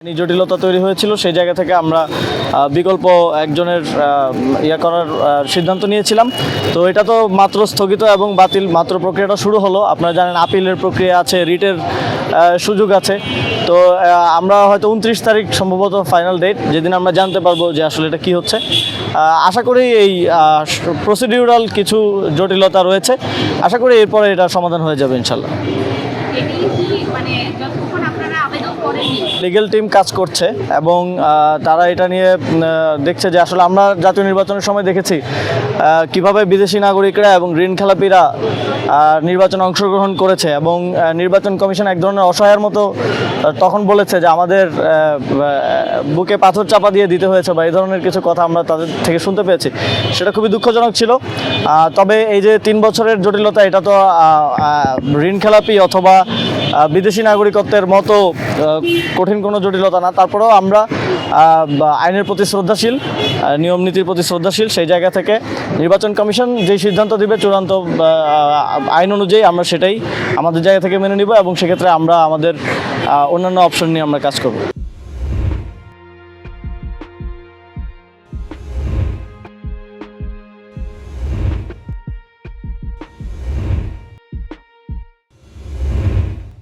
জটিলতা তৈরি হয়েছিল, সেই জায়গা থেকে আমরা বিকল্প একজনের করার সিদ্ধান্ত নিয়েছিলাম। তো এটা তো মাত্র স্থগিত এবং বাতিল মাত্র প্রক্রিয়াটা শুরু হলো। আপনারা জানেন আপিলের প্রক্রিয়া আছে, রিটের সুযোগ আছে। তো আমরা হয়তো 29 তারিখ সম্ভবত ফাইনাল ডেট, যেদিন আমরা জানতে পারবো যে আসলে এটা কী হচ্ছে। আশা করি এই প্রসিডিউরাল কিছু জটিলতা রয়েছে, আশা করি এরপরে এটা সমাধান হয়ে যাবে ইনশাল্লাহ। লিগ্যাল টিম কাজ করছে এবং তারা এটা নিয়ে দেখছে যে আসলে আমরা জাতীয় নির্বাচনের সময় দেখেছি কিভাবে বিদেশি নাগরিকরা এবং ঋণ খেলাপিরা নির্বাচনে অংশগ্রহণ করেছে এবং নির্বাচন কমিশন এক ধরনের অসহায়ের মতো তখন বলেছে যে আমাদের বুকে পাথর চাপা দিয়ে দিতে হয়েছে বা এই ধরনের কিছু কথা আমরা তাদের থেকে শুনতে পেয়েছি। সেটা খুবই দুঃখজনক ছিল। তবে এই যে 3 বছরের জটিলতা, এটা তো ঋণ খেলাপি অথবা বিদেশি নাগরিকত্বের মতো কঠিন কোনো জটিলতা না। তারপরেও আমরা আইনের প্রতি শ্রদ্ধাশীল, নিয়ম নীতির প্রতি শ্রদ্ধাশীল। সেই জায়গা থেকে নির্বাচন কমিশন যেই সিদ্ধান্ত দিবে চূড়ান্ত আইন অনুযায়ী আমরা সেটাই আমাদের জায়গা থেকে মেনে নিব এবং সেক্ষেত্রে আমরা আমাদের অন্যান্য অপশন নিয়ে আমরা কাজ করব।